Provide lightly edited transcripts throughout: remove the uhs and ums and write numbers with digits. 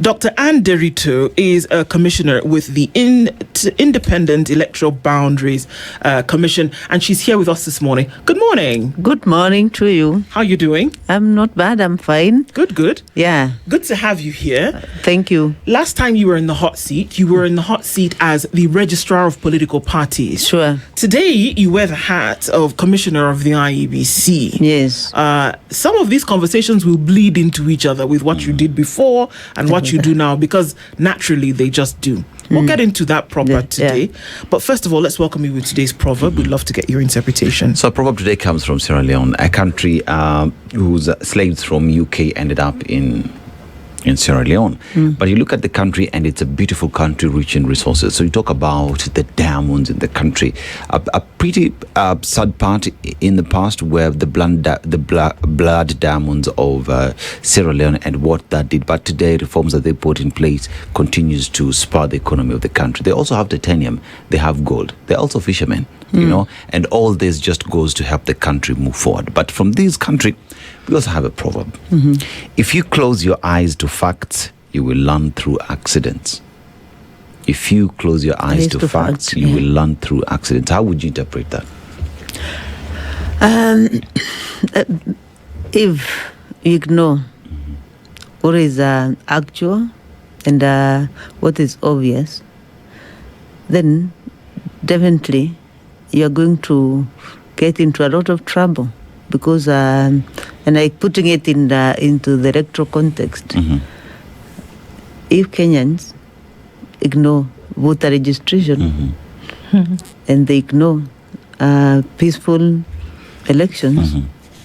Dr. Nderitu is a commissioner with the Independent Electoral Boundaries Commission, and she's here with us this morning. Good morning. Good morning to you. How are you doing? I'm not bad. I'm fine. Good. Yeah. Good to have you here. Thank you. Last time you were in the hot seat, as the Registrar of Political Parties. Sure. Today, you wear the hat of Commissioner of the IEBC. Yes. Some of these conversations will bleed into each other with what you did before and what you do now, because naturally they just do. We'll get into that proverb today. But first of all, let's welcome you with today's proverb. We'd love to get your interpretation. So, proverb today comes from Sierra Leone, a country whose slaves from UK ended up in Sierra Leone. But you look at the country and it's a beautiful country rich in resources. So you talk about the diamonds in the country. A pretty sad part in the past were the blood diamonds of Sierra Leone and what that did. But today, reforms that they put in place continues to spur the economy of the country. They also have titanium. They have gold. They're also fishermen, you know, and all this just goes to help the country move forward. But from this country, we also have a proverb. If you close your eyes to facts, you will learn through accidents. If you close your eyes to facts, you will learn through accidents. How would you interpret that? If you ignore what is actual and what is obvious, then definitely you're going to get into a lot of trouble. Because, and putting it into the electoral context, if Kenyans ignore voter registration and they ignore peaceful elections,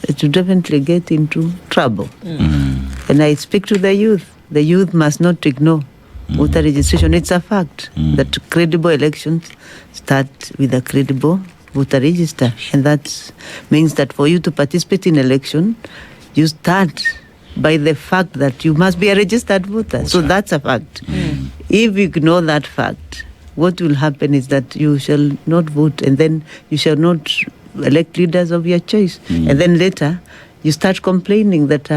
it will definitely get into trouble. And I speak to the youth. The youth must not ignore voter registration. It's a fact that credible elections start with a credible voter register, and that means that for you to participate in election, you start by the fact that you must be a registered voter. So that's a fact. If you ignore that fact, what will happen is that you shall not vote, and then you shall not elect leaders of your choice. And then later, you start complaining that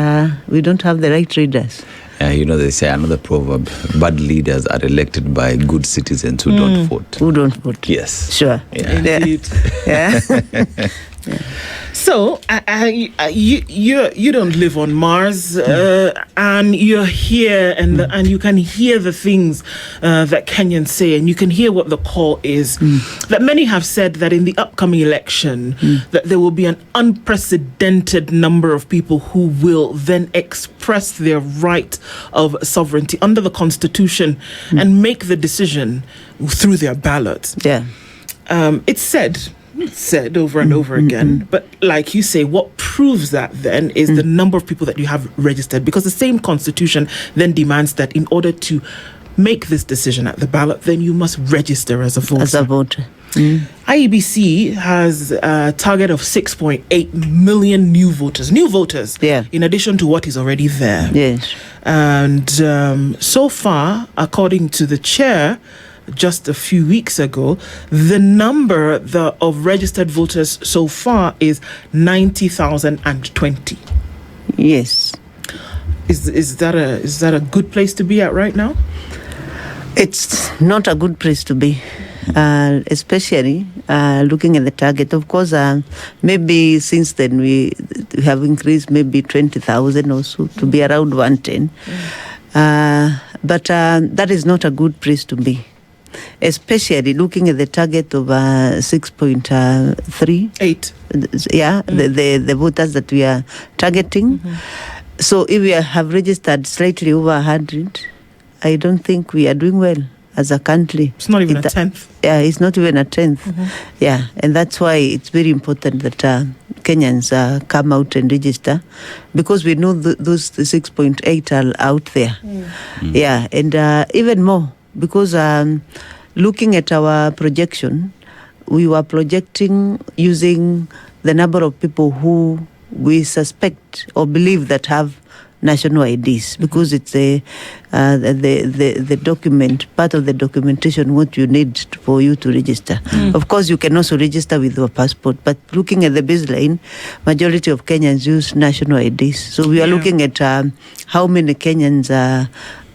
we don't have the right leaders. You know, they say another proverb, bad leaders are elected by good citizens who don't vote. Who don't vote. Yes. Sure. Yeah. Indeed. Yeah. So, you don't live on Mars, and you're here, and you can hear the things that Kenyans say, and you can hear what the call is. That many have said that in the upcoming election, that there will be an unprecedented number of people who will then express their right of sovereignty under the Constitution and make the decision through their ballots. Yeah. It's said over and over again, but like you say, what proves that then is the number of people that you have registered, because the same Constitution then demands that in order to make this decision at the ballot, then you must register as a voter. As a voter. IEBC has a target of 6.8 million new voters, in addition to what is already there. Yes. And so far, according to the chair, just a few weeks ago, the number of registered voters so far is 90,020. Yes. Is that a good place to be at right now? It's not a good place to be, especially looking at the target. Of course, maybe since then we have increased maybe 20,000 or so to be around 110. But that is not a good place to be, especially looking at the target of 6.38. Yeah, the voters that we are targeting. So if we have registered slightly over 100, I don't think we are doing well as a country. It's not even a tenth. Yeah, it's not even a tenth. Yeah, and that's why it's very important that Kenyans come out and register, because we know those 6.8 are out there. Yeah, and even more, because looking at our projection, we were projecting using the number of people who we suspect or believe that have national IDs, because it's the document, part of the documentation, what you need for you to register. Of course, you can also register with your passport, but looking at the baseline, majority of Kenyans use national IDs. So we are looking at how many Kenyans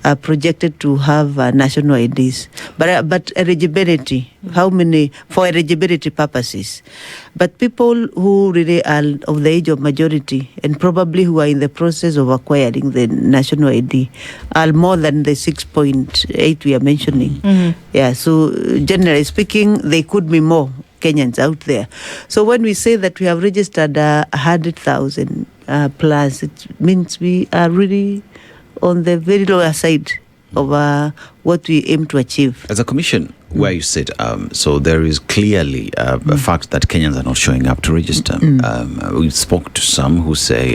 are projected to have national IDs, but eligibility, how many for eligibility purposes. But people who really are of the age of majority and probably who are in the process of acquiring the national ID are more than the 6.8 we are mentioning. Yeah, so generally speaking, they could be more Kenyans out there. So when we say that we have registered 100,000 plus, it means we are really on the very lower side of what we aim to achieve. As a commission, where you sit, so there is clearly a fact that Kenyans are not showing up to register. We spoke to some who say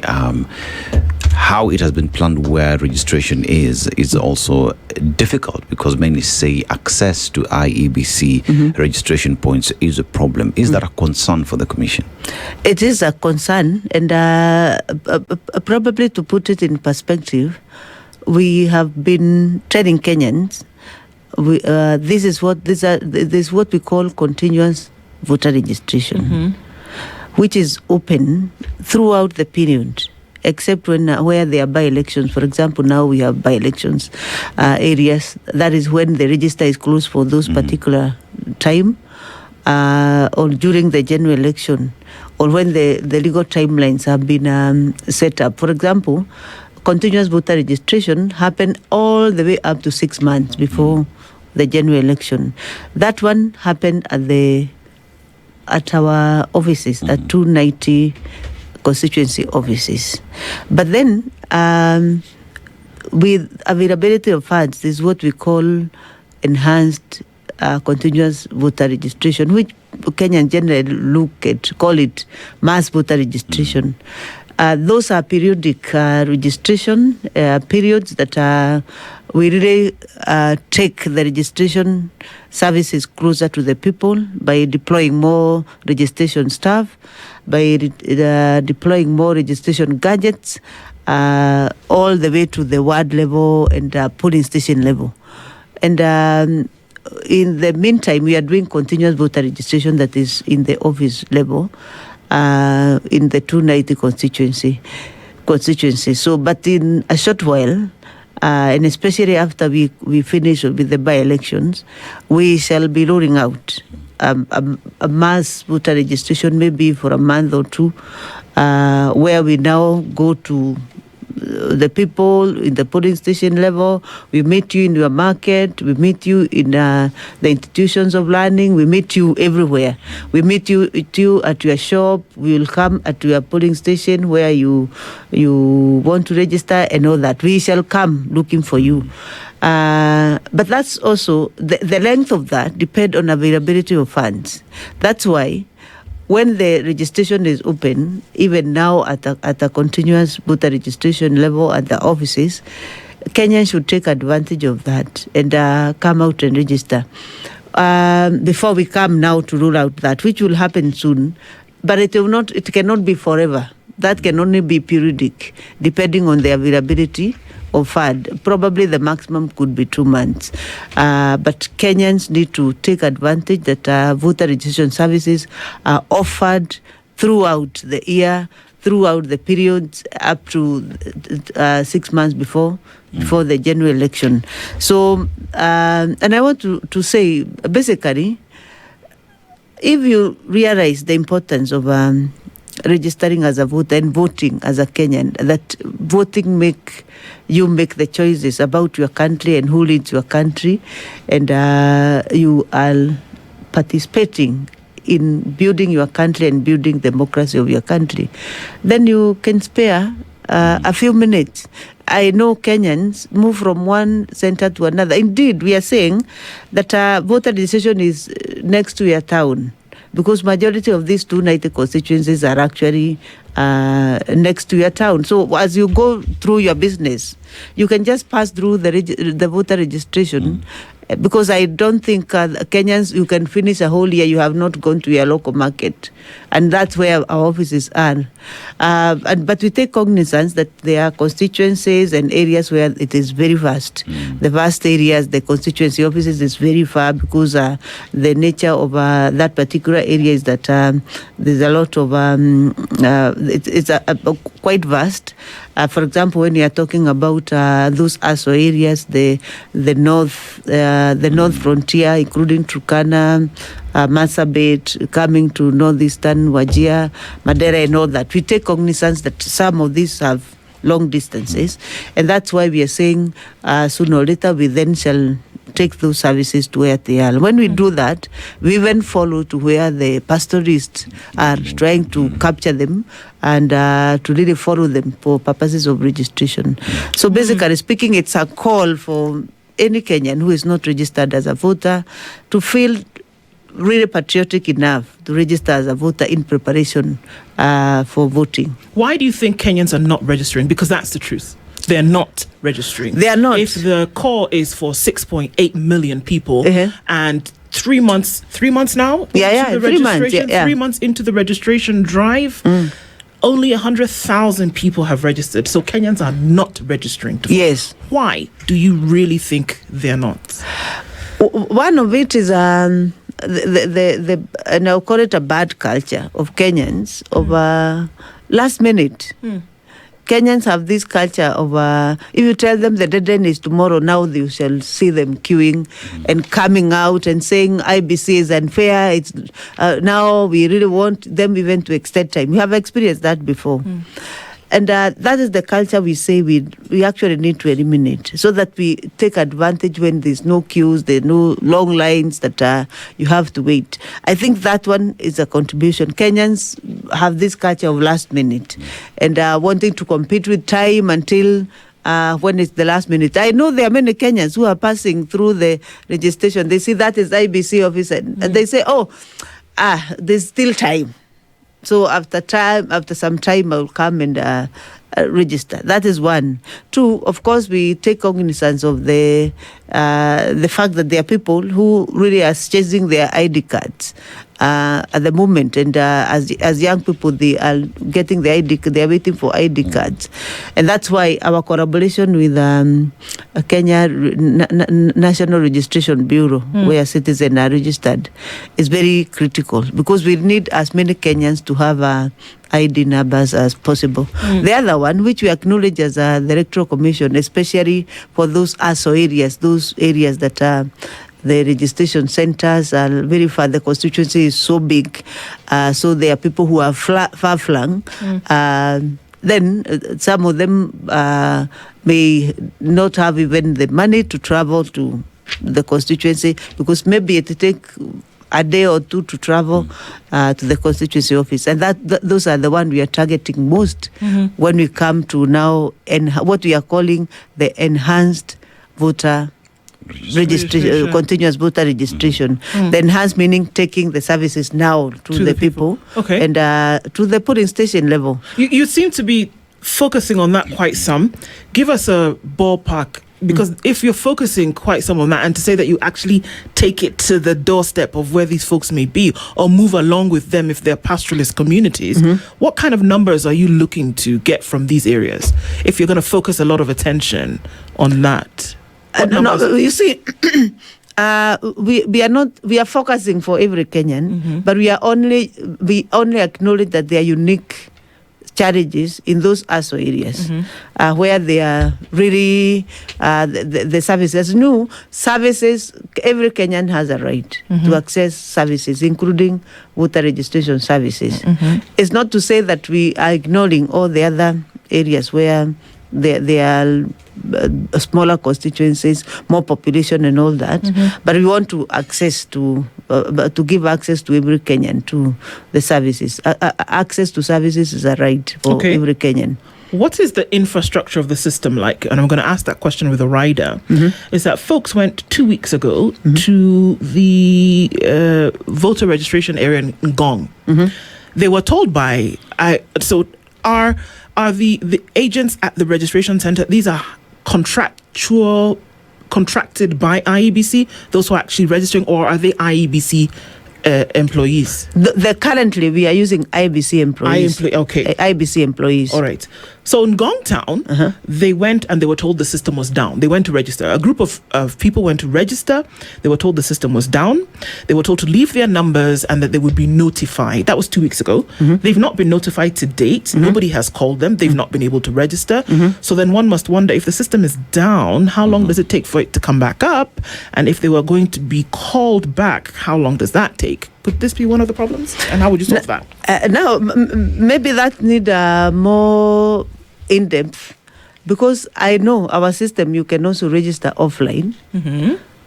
how it has been planned where registration is also difficult because many say access to IEBC registration points is a problem. Is that a concern for the commission? It is a concern, and probably to put it in perspective, we have been telling Kenyans this is what we call continuous voter registration, which is open throughout the period, except where there are by-elections. For example, now we have by-elections areas. That is when the register is closed for those particular time, or during the general election, or when the legal timelines have been set up. For example, continuous voter registration happened all the way up to 6 months before the general election. That one happened at our offices, at 290 constituency offices. But then, with availability of funds, this is what we call enhanced continuous voter registration, which Kenyans generally call it mass voter registration. Those are periodic registration periods that we really take the registration services closer to the people by deploying more registration staff, by deploying more registration gadgets, all the way to the ward level and polling station level. And in the meantime, we are doing continuous voter registration that is in the office level, in the 290 constituency. So, but in a short while, and especially after we finish with the by-elections, we shall be rolling out a mass voter registration, maybe for a month or two, where we now go to the people in the polling station level. We meet you in your market. We meet you in the institutions of learning. We meet you everywhere. We meet you at your shop. We will come at your polling station where you want to register and all that. We shall come looking for you. But that's also, the length of that depends on availability of funds. That's why when the registration is open, even now at a continuous voter registration level at the offices, Kenyans should take advantage of that and come out and register. Before we come now to roll out that, which will happen soon, but it cannot be forever. That can only be periodic, depending on the availability of fund. Probably the maximum could be 2 months. But Kenyans need to take advantage that voter registration services are offered throughout the year, throughout the periods up to 6 months before the general election. So, and I want to say, basically, if you realize the importance of registering as a voter and voting as a Kenyan, that voting make the choices about your country and who leads your country, and you are participating in building your country and building democracy of your country, then you can spare a few minutes. I know Kenyans move from one center to another. Indeed, we are saying that voter registration is next to your town, because majority of these 290 constituencies are actually next to your town. So as you go through your business, you can just pass through the voter registration, because I don't think Kenyans, you can finish a whole year, you have not gone to your local market. And that's where our offices are. But we take cognizance that there are constituencies and areas where it is very vast. The vast areas, the constituency offices is very far, because the nature of that particular area is that there's a lot of it's quite vast. For example, when you are talking about those ASO areas, the north frontier, including Turkana, Marsabit, coming to northeastern Wajir, Madera, and all that, we take cognizance that some of these have long distances, and that's why we are saying sooner or later we then shall take those services to where they are. When we do that, we even follow to where the pastoralists are trying to capture them and to really follow them for purposes of registration. So basically speaking, it's a call for any Kenyan who is not registered as a voter to feel really patriotic enough to register as a voter in preparation for voting. Why do you think Kenyans are not registering? Because that's the truth. They're not registering. They are not. If the call is for 6.8 million people and 3 months now? 3 months. 3 months into the registration drive, only 100,000 people have registered. So Kenyans are not registering to vote. Yes. Why do you really think they're not? One of it is and I'll call it a bad culture of Kenyans of last minute. Kenyans have this culture of if you tell them the deadline is tomorrow, now you shall see them queuing and coming out and saying IEBC is unfair. It's now we really want them even to extend time. We have experienced that before. And that is the culture we say we actually need to eliminate, so that we take advantage when there's no queues, there are no long lines that you have to wait. I think that one is a contribution. Kenyans have this culture of last minute and wanting to compete with time until when it's the last minute. I know there are many Kenyans who are passing through the registration. They see that is IEBC office and they say, there's still time. So after some time, I'll come and register. That is one. Two, of course, we take cognizance of the fact that there are people who really are chasing their ID cards at the moment, and as young people, they are getting the ID. They are waiting for ID cards, and that's why our collaboration with Kenya National Registration Bureau, where citizens are registered, is very critical, because we need as many Kenyans to have ID numbers as possible. The other one, which we acknowledge as the Electoral Commission, especially for those ASO areas, those areas that are the registration centers are very far. The constituency is so big, so there are people who are far flung. Then some of them may not have even the money to travel to the constituency, because maybe it take a day or two to travel to the constituency office, and those are the ones we are targeting most when we come to now what we are calling the enhanced voter registration, continuous voter registration. The enhanced meaning taking the services now to the people. Okay. And to the polling station level. You seem to be focusing on that quite some. Give us a ballpark, because if you're focusing quite some on that, and to say that you actually take it to the doorstep of where these folks may be, or move along with them if they're pastoralist communities, what kind of numbers are you looking to get from these areas if you're going to focus a lot of attention on that? No, you see, we are focusing for every Kenyan, but we only acknowledge that there are unique challenges in those ASO areas where they are really the services. New services, every Kenyan has a right to access services, including voter registration services. It's not to say that we are ignoring all the other areas where there are smaller constituencies, more population and all that, but we want to give access to every Kenyan to the services. Access to services is a right for every Kenyan. What is the infrastructure of the system like? And I'm going to ask that question with a rider. Is that folks went 2 weeks ago to the voter registration area in Ngong. They were told are the agents at the registration center, these are contracted by IEBC, those who are actually registering, or are they IEBC employees? Currently we are using IEBC employees. Okay. IEBC employees. All right. So in Gongtown, they went and they were told the system was down. They went to register. A group of people went to register. They were told the system was down. They were told to leave their numbers and that they would be notified. That was 2 weeks ago. They've not been notified to date. Nobody has called them. They've not been able to register. So then one must wonder, if the system is down, how long does it take for it to come back up? And if they were going to be called back, how long does that take? Could this be one of the problems? And how would you solve that? Now, maybe that need more in-depth, because I know our system, you can also register offline.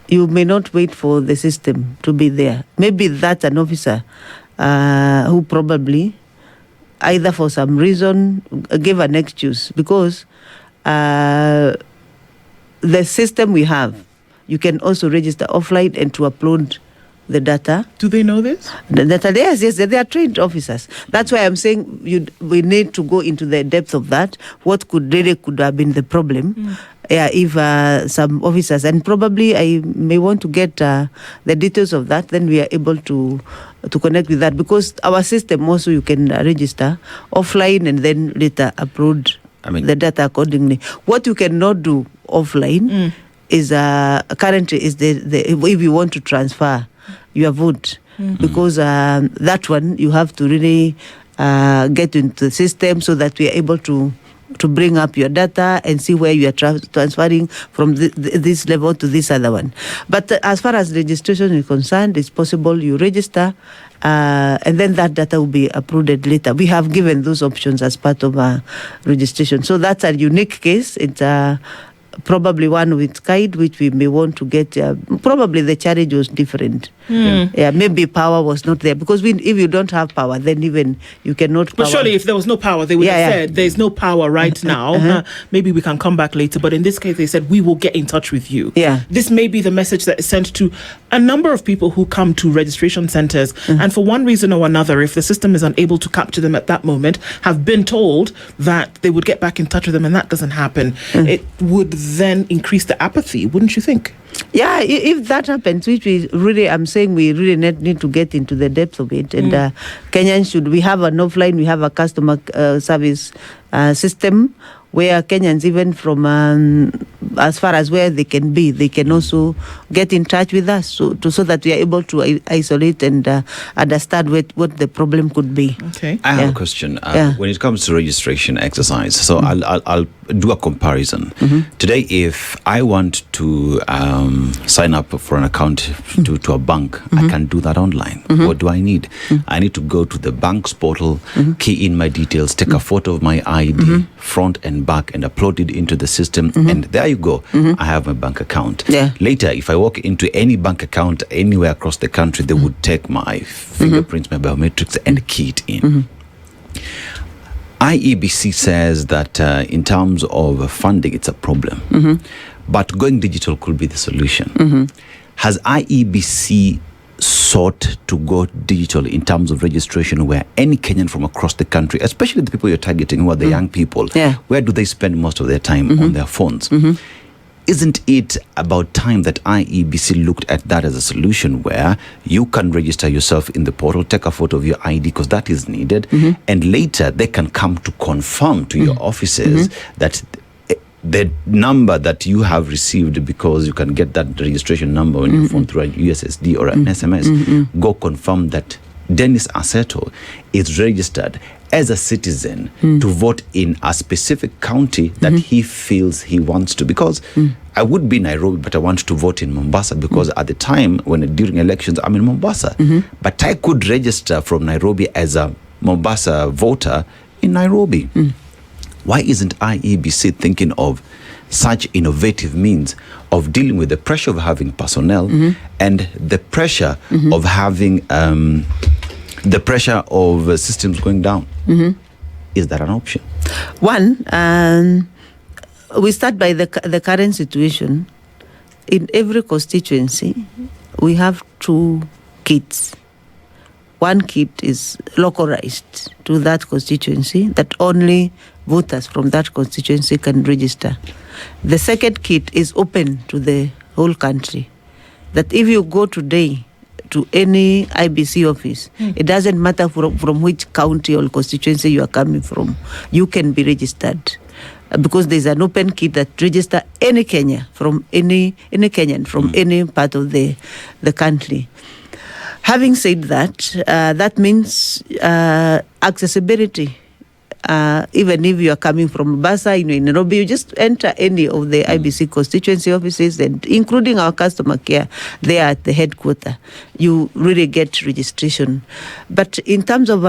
You may not wait for the system to be there. Maybe that's an officer who probably, either for some reason, gave an excuse, because the system we have, you can also register offline and to upload the data. Do they know this? The data, yes, they are trained officers. That's why I'm saying we need to go into the depth of that. What could have been the problem? If some officers, and probably I may want to get the details of that, then we are able to connect with that, because our system also, you can register offline and then later upload the data accordingly. What you cannot do offline is currently is the if you want to transfer your vote, because that one you have to really get into the system so that we are able to bring up your data and see where you are transferring from this level to this other one. But as far as registration is concerned, it's possible you register and then that data will be uploaded later. We have given those options as part of our registration. So that's a unique case. It's probably one with kind, which we may want to get. Probably the challenge was different. Maybe power was not there, because if you don't have power, then even you cannot. But surely, if there was no power, they would have said, "There's no power right now. Maybe we can come back later." But in this case, they said, "We will get in touch with you." This may be the message that is sent to a number of people who come to registration centers, and for one reason or another, if the system is unable to capture them at that moment, have been told that they would get back in touch with them, and that doesn't happen. It would then increase the apathy, wouldn't you think? Yeah, if that happens, which we really need to get into the depth of it. And Kenyans we have an offline, we have a customer service system where Kenyans, even from as far as where they can be, they can also get in touch with us so that we are able to isolate and understand what the problem could be. Okay. I have a question. When it comes to registration exercise, so I'll do a comparison. Today, if I want to sign up for an account to a bank, I can do that online. What do I need? I need to go to the bank's portal, key in my details, take a photo of my ID, front and back, and upload it into the system, and there you go. I have my bank account. Later, if I walk into any bank account anywhere across the country, they would take my fingerprints, my biometrics, and key it in. IEBC says that in terms of funding, it's a problem. But going digital could be the solution. Has IEBC sought to go digital in terms of registration, where any Kenyan from across the country, especially the people you're targeting, who are the young people, where do they spend most of their time on their phones? Isn't it about time that IEBC looked at that as a solution, where you can register yourself in the portal, take a photo of your ID, because that is needed, and later they can come to confirm to your offices that the number that you have received, because you can get that registration number on your phone through a USSD or an SMS, go confirm that Dennis Aseto is registered as a citizen to vote in a specific county that he feels he wants to. Because I would be in Nairobi, but I want to vote in Mombasa, because at the time during elections, I'm in Mombasa. But I could register from Nairobi as a Mombasa voter in Nairobi. Why isn't IEBC thinking of such innovative means of dealing with the pressure of having personnel and the pressure of having the pressure of systems going down? Is that an option? One, we start by the current situation. In every constituency, we have 2 kits. One kit is localized to that constituency, that only voters from that constituency can register. The second kit is open to the whole country, that if you go today to any IBC office. It doesn't matter from which county or constituency you are coming from. You can be registered. Because there's an open kit that register any Kenyan from any Kenyan from any part of the country. Having said that, that means accessibility. Even if you are coming from Mombasa, in Nairobi, you just enter any of the IBC constituency offices, and including our customer care there at the headquarters, you really get registration. But in terms of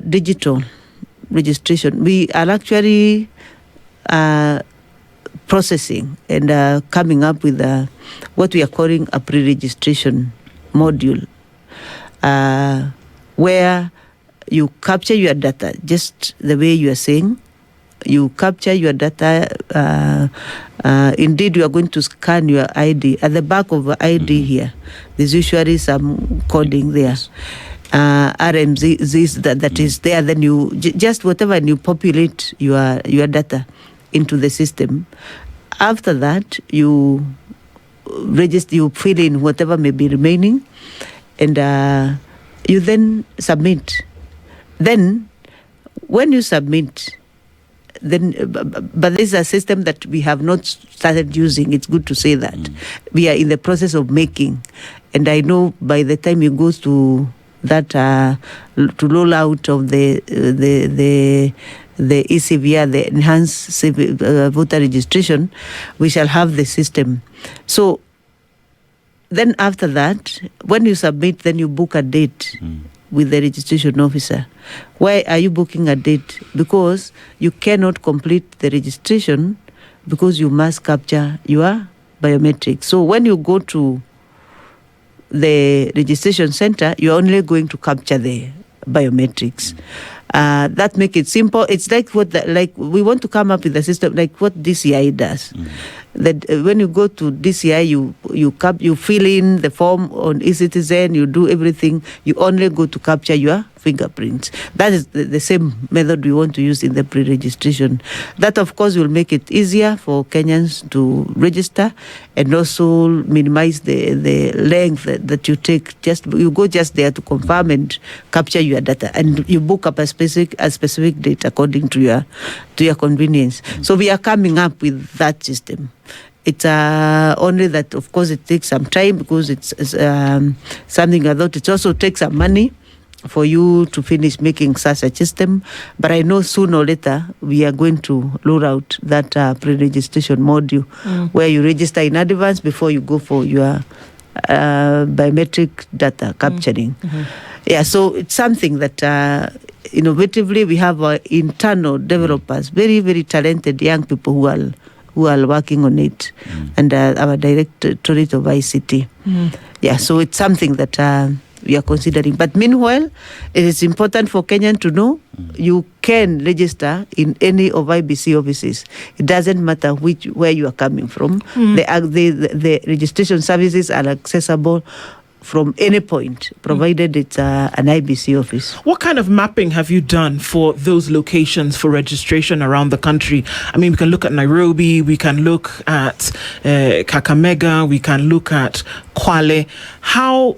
digital registration, we are actually processing and coming up with what we are calling a pre-registration module, where you capture your data, just the way you are saying. You capture your data. Indeed, you are going to scan your ID. At the back of the ID here, there's usually some coding there. RMZ, that is there. Then you just whatever, and you populate your data into the system. After that, you register, you fill in whatever may be remaining, and you then submit. Then, when you submit, but this is a system that we have not started using. It's good to say that. We are in the process of making, and I know by the time you go to that to roll out of the ECVR, the enhanced voter registration, we shall have the system. So then after that, when you submit, then you book a date with the registration officer. Why are you booking a date? Because you cannot complete the registration because you must capture your biometrics. So when you go to the registration center, you're only going to capture the biometrics. That make it simple. It's like we want to come up with a system like what DCI does. That when you go to DCI, you fill in the form on eCitizen, you do everything. You only go to capture your fingerprints. That is the same method we want to use in the pre-registration. That, of course, will make it easier for Kenyans to register and also minimize the length that you take. You go just there to confirm and capture your data, and you book up a specific date according to your convenience. So we are coming up with that system. It's only that, of course, it takes some time because it's something I thought it also takes some money for you to finish making such a system. But I know sooner or later we are going to roll out that pre-registration module where you register in advance before you go for your biometric data capturing. Yeah, so it's something that innovatively we have our internal developers, very, very talented young people who are working on it, and our Directorate of ICT. Yeah, so it's something that we are considering. But meanwhile, it is important for Kenyan to know you can register in any of IBC offices. It doesn't matter where you are coming from. The registration services are accessible from any point, provided it's an IBC office. What kind of mapping have you done for those locations for registration around the country? I mean, we can look at Nairobi, we can look at Kakamega, we can look at Kwale. How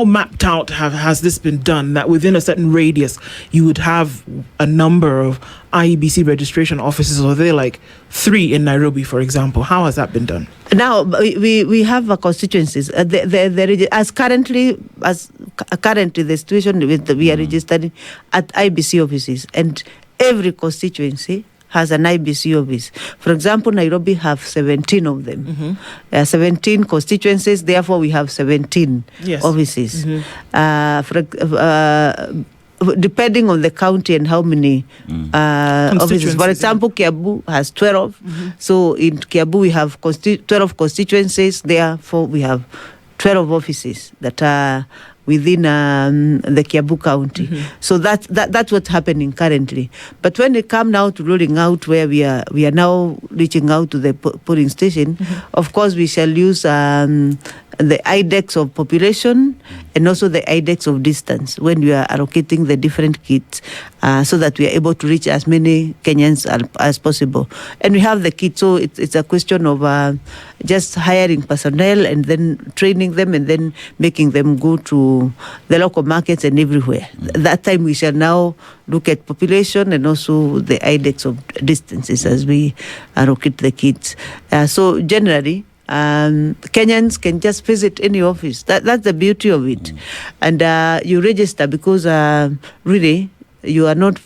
mapped out has this been done that within a certain radius you would have a number of IEBC registration offices, or are there like 3 in Nairobi, for example? How has that been done? Now we have constituencies. As currently the situation we are registering at IBC offices, and every constituency has an IBC office. For example, Nairobi have 17 of them. 17 constituencies, therefore we have 17 offices. Depending on the county and how many offices. For example, Kiambu has 12. So in Kiambu we have 12 constituencies. Therefore, we have 12 offices that are within the Kiambu County. So that's what's happening currently. But when it comes now to rolling out, where we are now reaching out to the polling station, of course we shall use the index of population and also the index of distance when we are allocating the different kits, so that we are able to reach as many Kenyans as possible. And we have the kits, so it's a question of just hiring personnel and then training them and then making them go to the local markets and everywhere. That time we shall now look at population and also the index of distances as we allocate the kits. So generally, Kenyans can just visit any office. That's the beauty of it. And you register because really you are not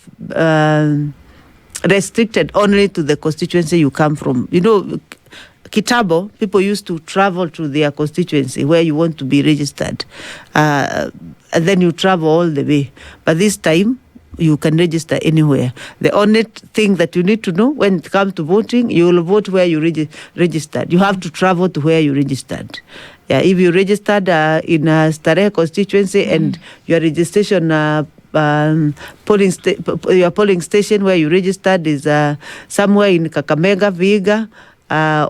restricted only to the constituency you come from. You know, Kitabo, people used to travel to their constituency where you want to be registered. And then you travel all the way. But this time, you can register anywhere. The only thing that you need to know when it comes to voting, you will vote where you registered. You have to travel to where you registered. Yeah, if you registered in a Starehe constituency and your registration your polling station where you registered is somewhere in Kakamega, Vihiga,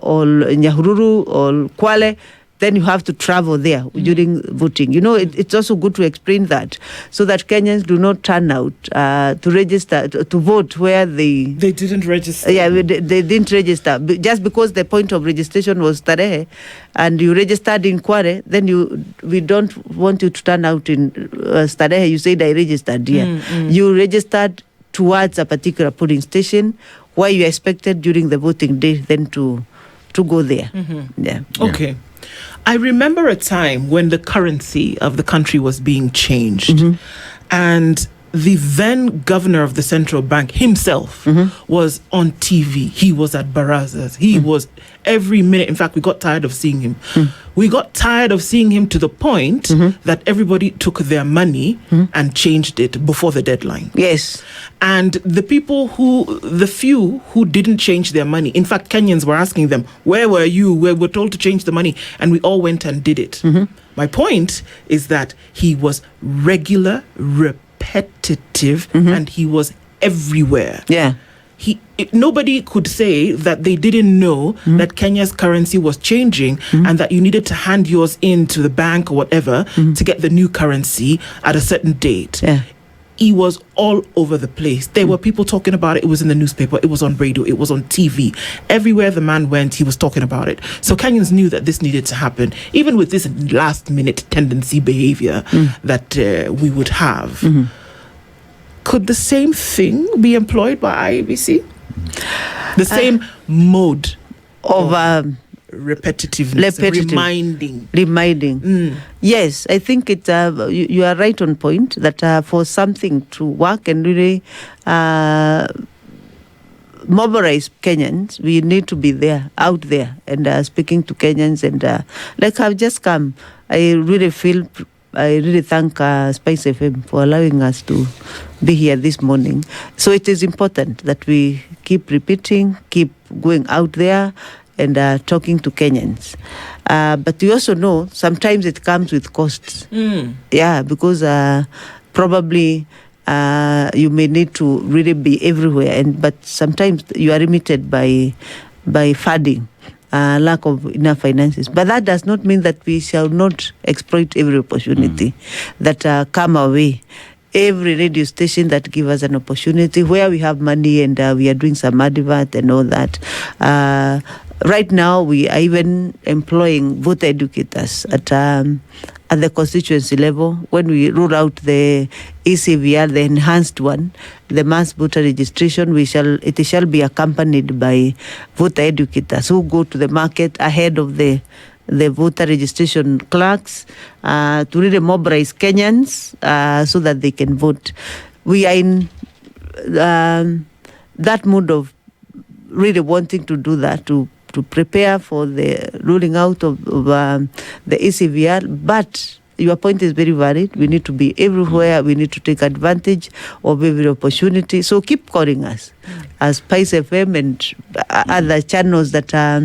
or Nyahururu or Kwale, then you have to travel there during voting. You know, it's also good to explain that so that Kenyans do not turn out to register, to vote where they didn't register. Yeah, they didn't register. Just because the point of registration was Starehe and you registered in Kware, then we don't want you to turn out in Starehe. You said I registered here. You registered towards a particular polling station where you expected during the voting day then to go there. Yeah. Okay. I remember a time when the currency of the country was being changed, and the then governor of the central bank himself was on TV. He was at barazas. He was every minute. In fact, we got tired of seeing him. We got tired of seeing him to the point that everybody took their money and changed it before the deadline. Yes. And the few who didn't change their money, in fact, Kenyans were asking them, where were you? We were told to change the money. And we all went and did it. My point is that he was regular, repetitive, and he was everywhere. Yeah. Nobody could say that they didn't know that Kenya's currency was changing and that you needed to hand yours in to the bank or whatever to get the new currency at a certain date. Yeah. He was all over the place. There were people talking about it. It was in the newspaper. It was on radio. It was on TV. Everywhere the man went, he was talking about it. So Kenyans knew that this needed to happen, even with this last-minute tendency behavior that we would have. Could the same thing be employed by IEBC? The same mode of repetitiveness, reminding. Yes, I think it. You are right on point that for something to work and really mobilize Kenyans, we need to be there, out there, and speaking to Kenyans. And like I've just come, I really thank SpiceFM for allowing us to be here this morning. So it is important that we keep repeating, keep going out there and talking to Kenyans. But you also know sometimes it comes with costs. Yeah, because probably you may need to really be everywhere, but sometimes you are limited by funding. Lack of enough finances. But that does not mean that we shall not exploit every opportunity that come our way. Every radio station that gives us an opportunity where we have money and we are doing some advert and all that. Right now, we are even employing voter educators at the constituency level. When we roll out the ECVR, the enhanced one, the mass voter registration, it shall be accompanied by voter educators who go to the market ahead of the voter registration clerks to really mobilize Kenyans so that they can vote. We are in that mood of really wanting to do that, to prepare for the rolling out of the ECVR. But your point is very valid. We need to be everywhere. We need to take advantage of every opportunity. So keep calling us as SpiceFM and other channels that are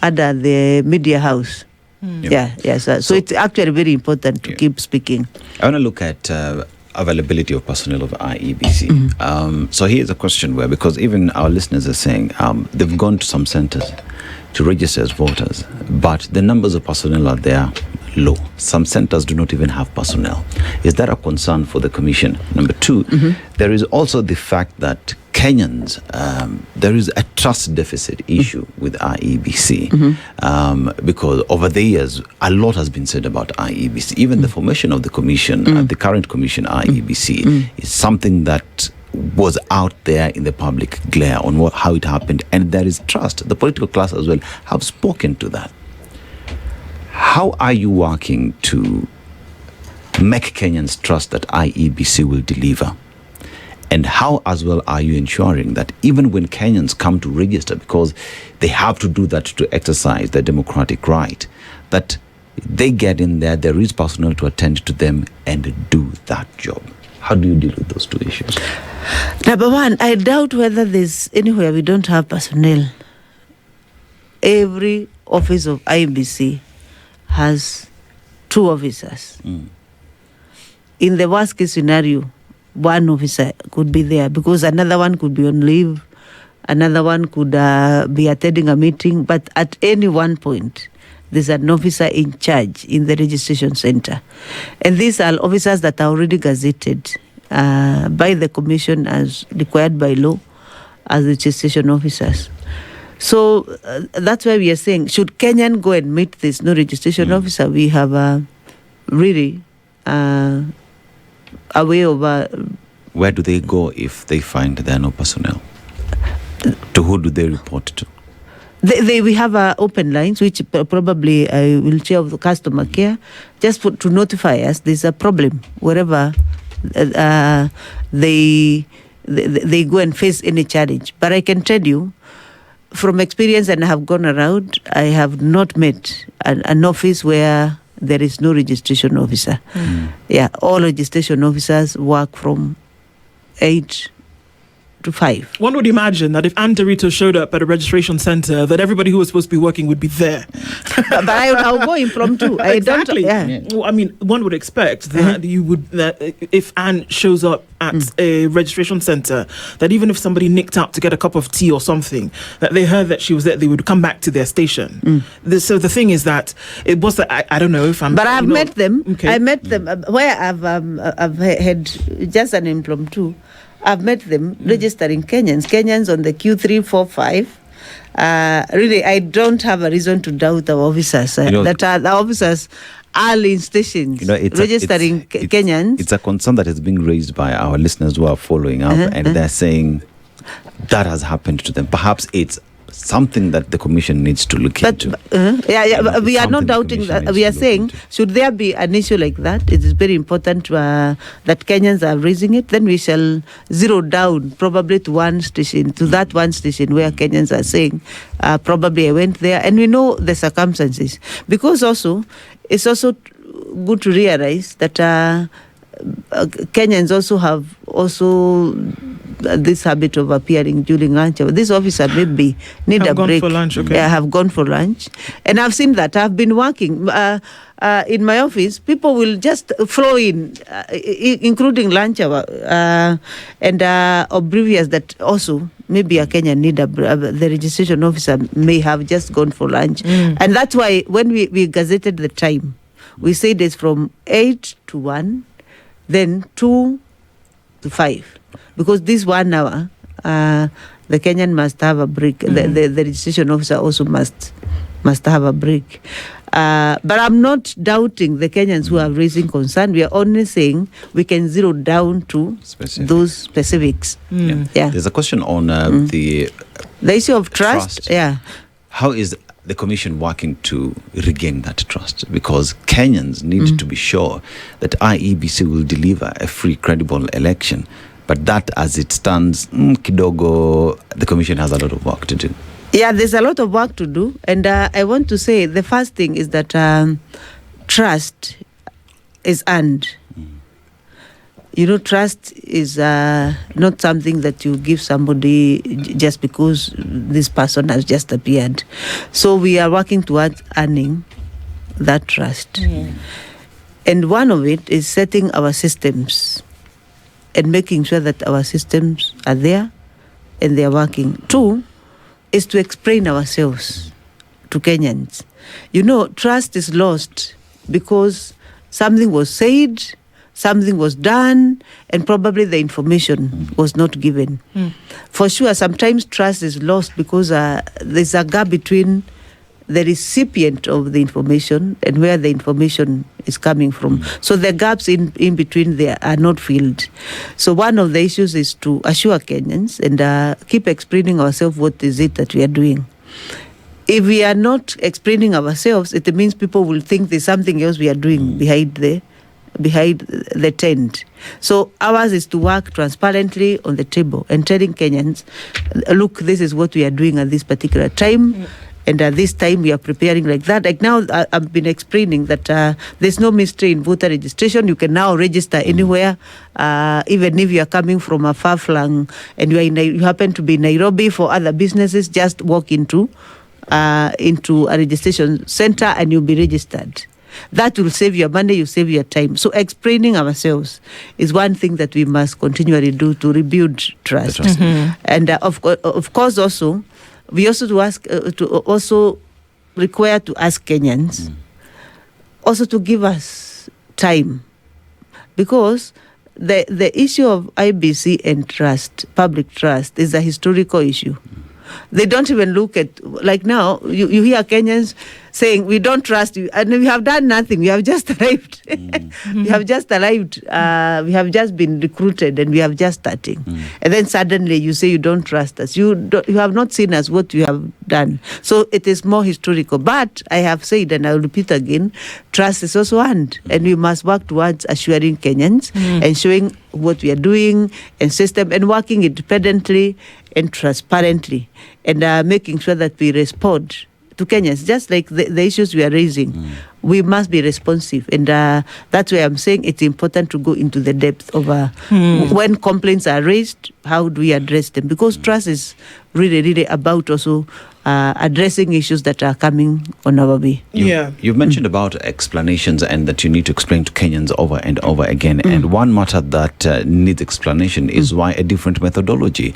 under the media house. So it's actually very important to keep speaking. I want to look at availability of personnel of IEBC. So here's a question because even our listeners are saying they've gone to some centers to register as voters, but the numbers of personnel are there low. Some centers do not even have personnel. Is that a concern for the Commission? Number two, there is also the fact that Kenyans, there is a trust deficit issue with IEBC because over the years, a lot has been said about IEBC. Even the formation of the Commission, the current Commission, IEBC, is something that was out there in the public glare on how it happened, and there is trust. The political class as well have spoken to that. How are you working to make Kenyans trust that IEBC will deliver? And how as well are you ensuring that even when Kenyans come to register, because they have to do that to exercise their democratic right, that they get in there is personnel to attend to them and do that job? How do you deal with those two issues? Number one, I doubt whether there's anywhere we don't have personnel. Every office of IEBC has 2 officers. In the worst case scenario, 1 officer could be there because another one could be on leave, another one could be attending a meeting, but at any one point, there's an officer in charge in the registration center. And these are officers that are already gazetted by the Commission as required by law as registration officers. So that's why we are saying, should Kenyan go and meet this no registration officer, we have really a way of... Where do they go if they find there are no personnel? To who do they report to? We have open lines, which probably I will share with the customer care, just to notify us there's a problem wherever they go and face any challenge. But I can tell you, from experience, and I have gone around, I have not met an office where there is no registration officer. Yeah, all registration officers work from 8 to 5. One would imagine that if Nderitu showed up at a registration center, that everybody who was supposed to be working would be there. But I'll go impromptu. Exactly. Yeah. Well, I mean, one would expect that that if Anne shows up at a registration center, that even if somebody nicked out to get a cup of tea or something, that they heard that she was there, they would come back to their station. So the thing is that it was that I don't know if I'm. But I've met them. Okay. I met them where I've had just an impromptu. I've met them registering Kenyans on the Q3, 4, 5. Really, I don't have a reason to doubt our officers. That are the officers are in stations registering Kenyans. It's a concern that is being raised by our listeners who are following up, and they're saying that has happened to them. Perhaps it's something that the Commission needs to look into. We are not doubting that. We are saying, should there be an issue like that, it is very important that Kenyans are raising it. Then we shall zero down probably to one station, to that one station where Kenyans are saying, probably I went there, and we know the circumstances. Because also, it's also good to realize that Kenyans also have this habit of appearing during lunch. This officer maybe need a break. Have gone for lunch, okay. Yeah, have gone for lunch. And I've seen that. I've been working in my office. People will just flow in, including lunch hour and oblivious that also maybe a Kenyan need the registration officer may have just gone for lunch. And that's why when we gazetted the time, we said it's from 8 to 1, then 2 to 5. Because this 1 hour, the Kenyan must have a break. The registration officer also must have a break. But I'm not doubting the Kenyans who are raising concern. We are only saying we can zero down to those specifics. Yeah. There's a question on the issue of trust. Yeah. How is the Commission working to regain that trust? Because Kenyans need to be sure that IEBC will deliver a free, credible election. But that, as it stands, kidogo, the Commission has a lot of work to do. Yeah, there's a lot of work to do. And I want to say the first thing is that trust is earned. Trust is not something that you give somebody just because this person has just appeared. So we are working towards earning that trust. And one of it is setting our systems and making sure that our systems are there and they are working. 2 is to explain ourselves to Kenyans. Trust is lost because something was said, something was done, and probably the information was not given. For sure, sometimes trust is lost because there's a gap between the recipient of the information and where the information is coming from. So the gaps in between there are not filled. So one of the issues is to assure Kenyans and keep explaining ourselves what is it that we are doing. If we are not explaining ourselves, it means people will think there's something else we are doing behind the tent. So ours is to work transparently on the table and telling Kenyans, look, this is what we are doing at this particular time. And at this time, we are preparing like that. Like now, I've been explaining that there's no mystery in voter registration. You can now register anywhere, even if you are coming from a far-flung and you happen to be in Nairobi for other businesses, just walk into a registration center and you'll be registered. That will save your money, you save your time. So explaining ourselves is one thing that we must continually do to rebuild trust. And of course also, we also require to ask Kenyans also to give us time, because the issue of IEBC and trust, public trust, is a historical issue. They don't even look at, like now, you hear Kenyans saying, we don't trust you, and we have done nothing. We have just arrived. We have just arrived. We have just been recruited, and we have just starting. And then suddenly you say you don't trust us. You have not seen us, what you have done. So it is more historical. But I have said, and I will repeat again, trust is also earned, and we must work towards assuring Kenyans and showing what we are doing and system and working independently and transparently, and making sure that we respond to Kenyans, just like the issues we are raising. We must be responsive, and that's why I'm saying it's important to go into the depth of when complaints are raised, how do we address them? Because trust is really, really about also addressing issues that are coming on our way. You've mentioned about explanations and that you need to explain to Kenyans over and over again. And one matter that needs explanation is why a different methodology.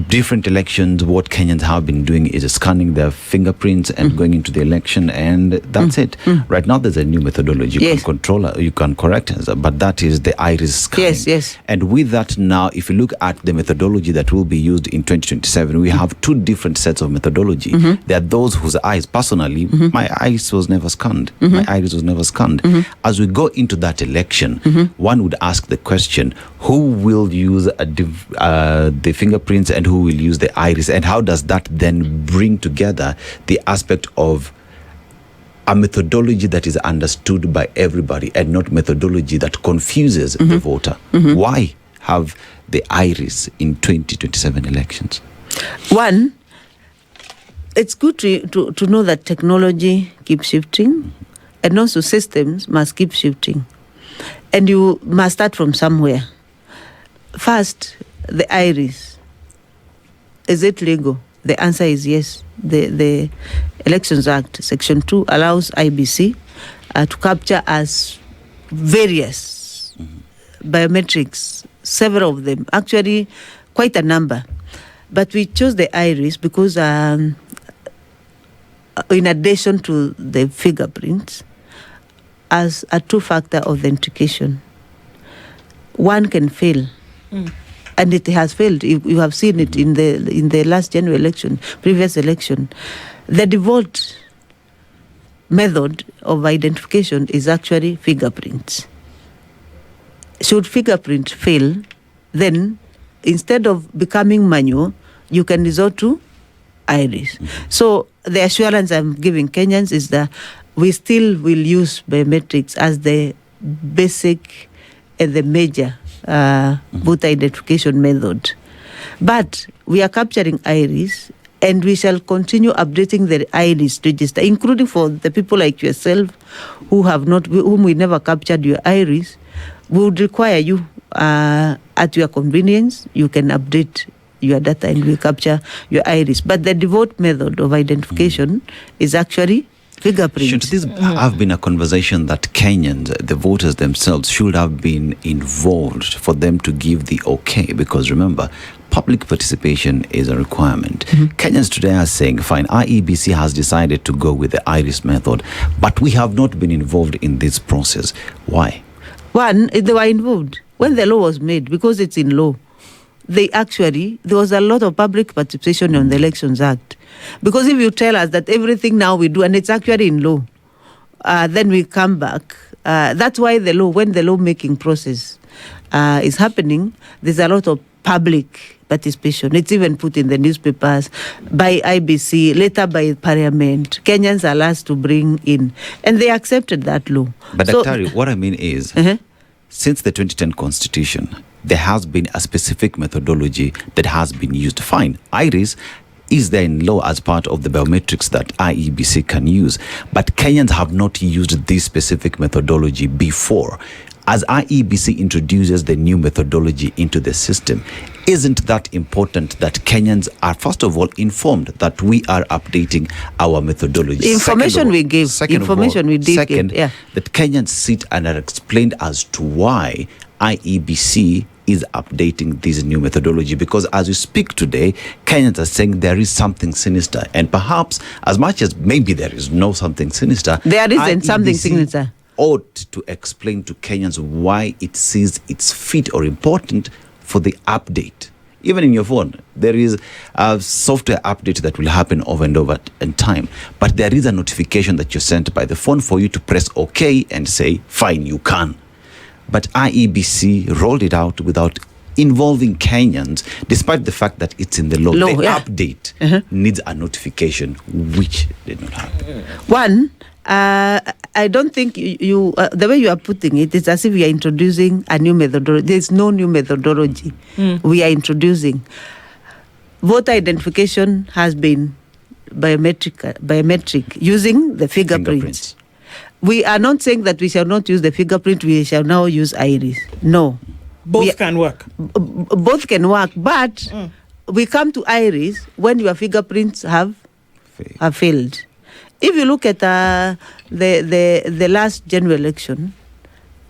Different elections, what Kenyans have been doing is scanning their fingerprints and going into the election, and that's it. Right now, there's a new methodology. You can control, you can correct, but that is the iris scanning. Yes. And with that now, if you look at the methodology that will be used in 2027, we have two different sets of methodology. There are those whose eyes, personally, my iris was never scanned. My iris was never scanned. As we go into that election, one would ask the question, who will use the fingerprints and who will use the iris? And how does that then bring together the aspect of a methodology that is understood by everybody and not methodology that confuses the voter? Why have the iris in 2027 elections? One, it's good to know that technology keeps shifting, and also systems must keep shifting. And you must start from somewhere. First, the iris. Is it legal? The answer is yes. The Elections Act, Section 2, allows IEBC to capture as various biometrics, several of them, actually quite a number. But we chose the iris because in addition to the fingerprints, as a two-factor authentication, one can fail. And it has failed. You have seen it in the last general election, previous election. The default method of identification is actually fingerprints. Should fingerprint fail, then instead of becoming manual, you can resort to iris. So the assurance I'm giving Kenyans is that we still will use biometrics as the basic and the major voter identification method. But we are capturing iris, and we shall continue updating the iris register, including for the people like yourself whom we never captured your iris. We would require you at your convenience, you can update your data and we capture your iris. But the default method of identification is actually fingerprints. Should this have been a conversation that Kenyans, the voters themselves, should have been involved for them to give the okay? Because remember, public participation is a requirement. Kenyans today are saying, fine, IEBC has decided to go with the iris method, but we have not been involved in this process. Why? One, they were involved when the law was made, because it's in law. There was a lot of public participation on the Elections Act. Because if you tell us that everything now we do, and it's actually in law, then we come back. That's why when the law-making process is happening, there's a lot of public participation. It's even put in the newspapers by IBC, later by Parliament. Kenyans are asked to bring in, and they accepted that law. But Daktari, what I mean is, since the 2010 Constitution, there has been a specific methodology that has been used. Fine, iris is there in law as part of the biometrics that IEBC can use, but Kenyans have not used this specific methodology before. As IEBC introduces the new methodology into the system, isn't that important that Kenyans are, first of all, informed that we are updating our methodology? Information we give. Second, that Kenyans sit and are explained as to why IEBC is updating this new methodology, because as we speak today, Kenyans are saying there is something sinister, and perhaps as much as maybe there is no something sinister, there isn't something sinister. Ought to explain to Kenyans why it sees it's fit or important for the update. Even in your phone, there is a software update that will happen over and over in time, but there is a notification that you're sent by the phone for you to press OK and say, fine, you can. But IEBC rolled it out without involving Kenyans, despite the fact that it's in the law. The update needs a notification, which did not happen. One, I don't think you the way you are putting it, it's as if we are introducing a new methodology. There's no new methodology. We are introducing. Voter identification has been biometric using the fingerprints. We are not saying that we shall not use the fingerprint, we shall now use iris. No. Both can work. Both can work, but we come to iris when your fingerprints have failed. If you look at the last general election,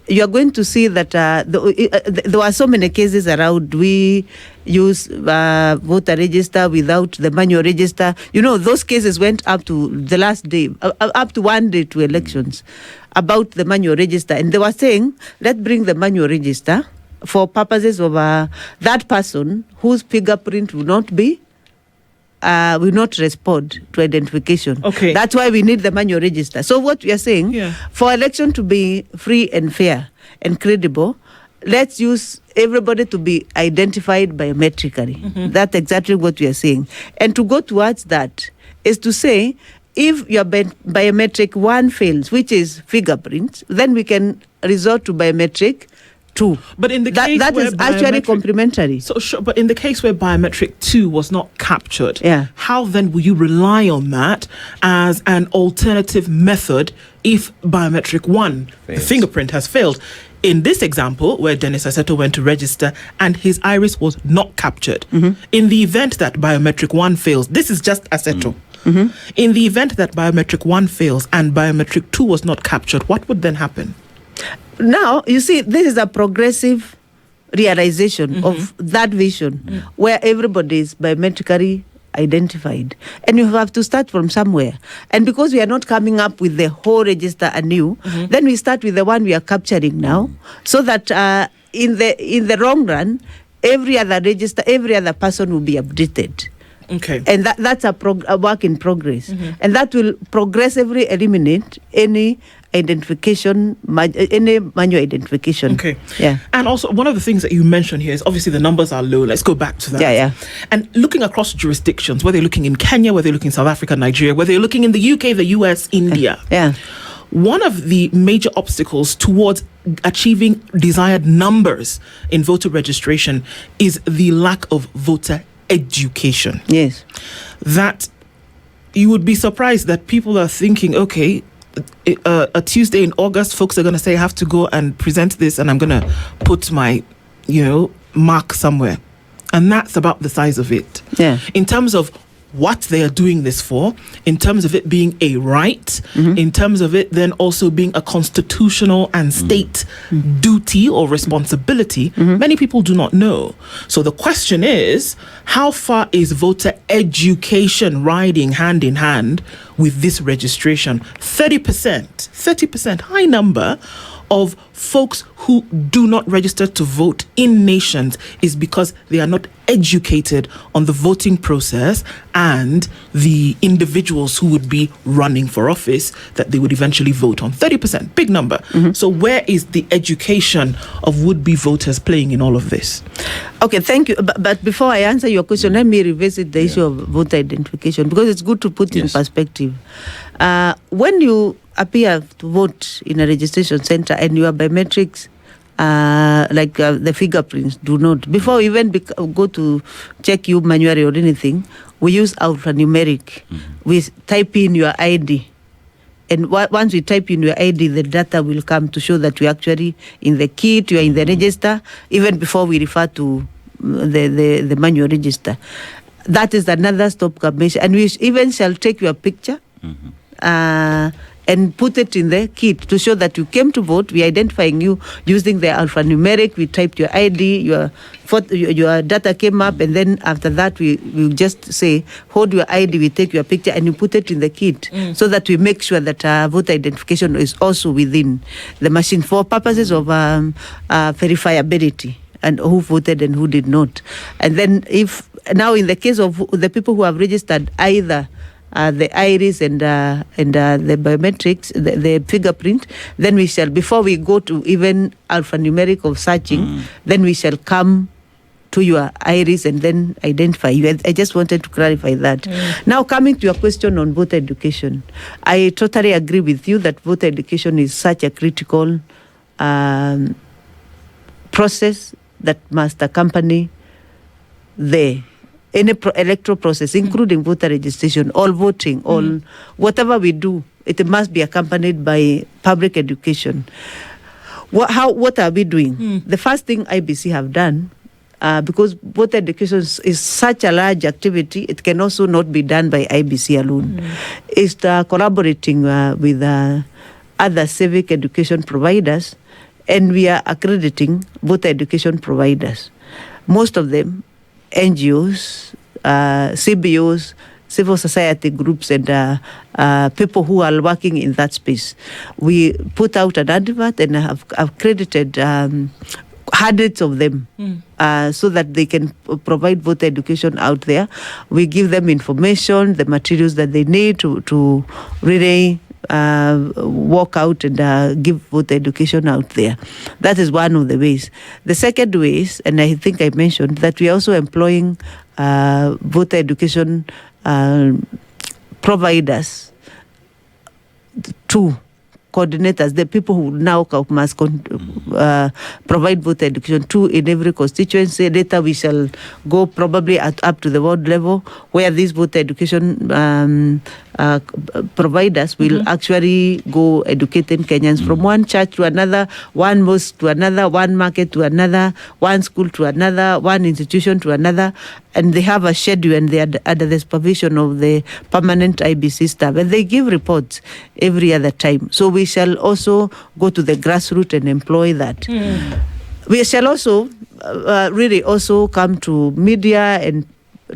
you are going to see that there were so many cases around. We use voter register without the manual register. You know, those cases went up to the last day, up to one day to elections, about the manual register. And they were saying, let's bring the manual register for purposes of that person whose fingerprint will not respond to identification. Okay. That's why we need the manual register. So what we are saying, for election to be free and fair and credible, let's use everybody to be identified biometrically. That's exactly what we are saying. And to go towards that is to say, if your biometric 1 fails, which is fingerprints, then we can resort to biometric 2. But in the case that is actually complementary. So sure, but in the case where biometric 2 was not captured, Yeah. how then will you rely on that as an alternative method if biometric 1, the Fails. fingerprint, has failed? In this example, where Dennis Aseto went to register and his iris was not captured, in the event that biometric 1 fails, this is just Aseto. In the event that biometric 1 fails and biometric 2 was not captured, what would then happen? Now, you see, this is a progressive realization of that vision where everybody is biometrically identified. And you have to start from somewhere. And because we are not coming up with the whole register anew, then we start with the one we are capturing now, so that in the long run, every other register, every other person will be updated. Okay. And that's a work in progress. And that will progressively eliminate any identification, any manual identification. Okay. Yeah. And also, one of the things that you mentioned here is obviously the numbers are low. Let's go back to that. Yeah. And looking across jurisdictions, whether you're looking in Kenya, whether you're looking in South Africa, Nigeria, whether you're looking in the UK, the US, India. Yeah. One of the major obstacles towards achieving desired numbers in voter registration is the lack of voter education. Yes. That you would be surprised that people are thinking, okay, a Tuesday in August, folks are going to say, I have to go and present this and I'm going to put my, mark somewhere. And that's about the size of it. Yeah. In terms of what they are doing this for, in terms of it being a right, in terms of it then also being a constitutional and state duty or responsibility, many people do not know. So the question is, how far is voter education riding hand in hand with this registration? 30%, high number of folks who do not register to vote in nations is because they are not educated on the voting process and the individuals who would be running for office that they would eventually vote on. 30%, big number. So where is the education of would-be voters playing in all of this? Okay, thank you. But before I answer your question, let me revisit the issue of voter identification, because it's good to put in perspective. When you appear to vote in a registration center and your biometrics, the fingerprints, do not. Before we even go to check you manually or anything, we use alphanumeric. We type in your ID. And once we type in your ID, the data will come to show that you're actually in the kit, you're in the register, even before we refer to the manual register. That is another stopgap measure. And we even shall take your picture and put it in the kit to show that you came to vote. We identifying you using the alphanumeric. We typed your ID, your data came up, and then after that we just say, hold your ID, we take your picture, and you put it in the kit so that we make sure that voter identification is also within the machine for purposes of verifiability and who voted and who did not. And then if now in the case of the people who have registered either the iris and the biometrics, the fingerprint, then we shall, before we go to even alphanumeric of searching, then we shall come to your iris and then identify you. I just wanted to clarify that. Now, coming to your question on voter education, I totally agree with you that voter education is such a critical process that must accompany any electoral process, including voter registration, all voting, all whatever we do, it must be accompanied by public education. What are we doing? The first thing IEBC have done, because voter education is such a large activity, it can also not be done by IEBC alone. Is collaborating with other civic education providers, and we are accrediting voter education providers. Most of them NGOs, CBOs, civil society groups, and people who are working in that space. We put out an advert and have accredited hundreds of them so that they can provide voter education out there. We give them information, the materials that they need to really walk out and give voter education out there. That is one of the ways. The second way is, and I think I mentioned, that we are also employing voter education providers, two coordinators, the people who now must provide voter education, two in every constituency. Later we shall go probably up to the ward level, where these voter education providers will actually go educating Kenyans from one church to another, one mosque to another, one market to another, one school to another, one institution to another, and they have a schedule, and they are under the supervision of the permanent IEBC staff, and they give reports every other time. So we shall also go to the grassroots and employ that. We shall also really also come to media and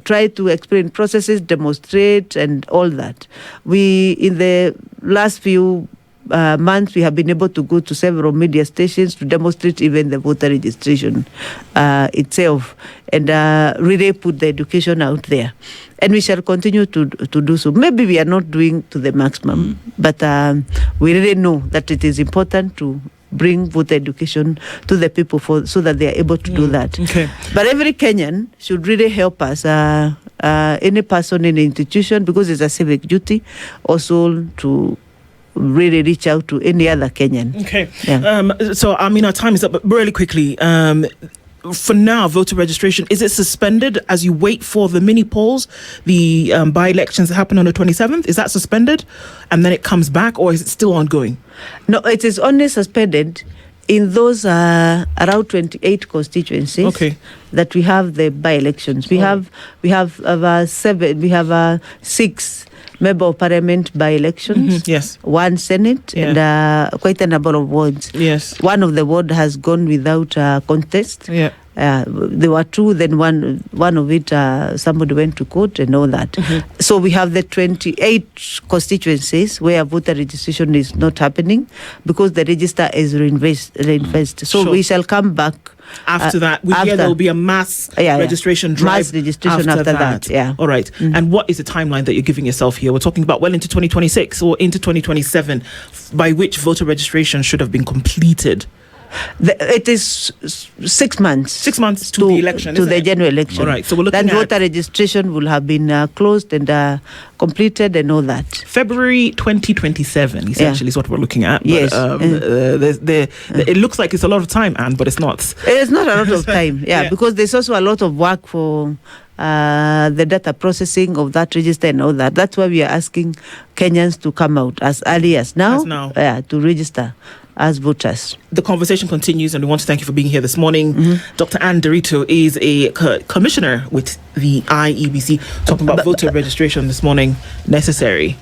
try to explain processes, demonstrate, and all that. We, in the last few months, we have been able to go to several media stations to demonstrate even the voter registration itself, and really put the education out there. And we shall continue to do so. Maybe we are not doing to the maximum, but we really know that it is important to bring voter education to the people so that they are able to do that. Okay. But every Kenyan should really help us, any person in the institution, because it's a civic duty also to really reach out to any other Kenyan. Okay. Yeah. So, I mean, our time is up, but really quickly, for now, voter registration, is it suspended as you wait for the mini polls, the by-elections that happen on the 27th? Is that suspended and then it comes back, or is it still ongoing? No, it is only suspended in those around 28 constituencies that we have the by-elections. We have 6 member of parliament by-elections, yes, 1 senate, and quite a number of wards. Yes, one of the ward has gone without contest. Yeah. There were 2, then one of it somebody went to court and all that. So we have the 28 constituencies where voter registration is not happening because the register is reinforced. So we shall come back after that. We hear there will be a mass registration drive. Mass registration after that. Yeah. All right. And what is the timeline that you're giving yourself here? We're talking about well into 2026 or into 2027, by which voter registration should have been completed. It is 6 months. 6 months to the election, to the general election. All right, so we're looking then voter registration will have been closed and completed and all that. February 2027 essentially is what we're looking at. Yes. It looks like it's a lot of time, Anne, but it's not. It's not a lot of time, because there's also a lot of work for the data processing of that register and all that. That's why we are asking Kenyans to come out as early as now. To register as voters. The conversation continues, and we want to thank you for being here this morning. Dr. Nderitu is a commissioner with the IEBC, talking about voter registration this morning. Necessary.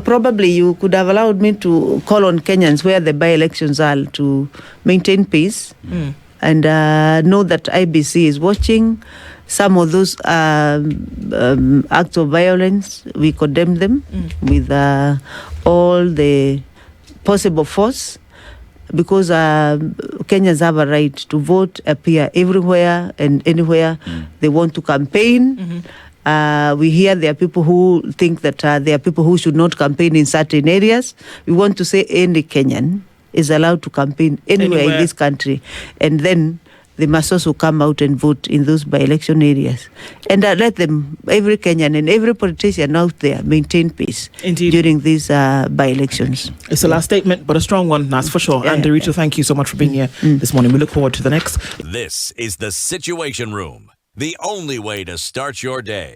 Probably you could have allowed me to call on Kenyans where the by-elections are to maintain peace and know that IEBC is watching. Some of those acts of violence, we condemn them with all the possible force, because Kenyans have a right to vote, appear everywhere and anywhere they want to campaign. We hear there are people who think that there are people who should not campaign in certain areas. We want to say any Kenyan is allowed to campaign anywhere in this country, and then they must also come out and vote in those by-election areas. And let them, every Kenyan and every politician out there, maintain peace during these by-elections. It's a last statement, but a strong one, that's for sure. Nderitu, thank you so much for being here this morning. We look forward to the next. This is the Situation Room, the only way to start your day.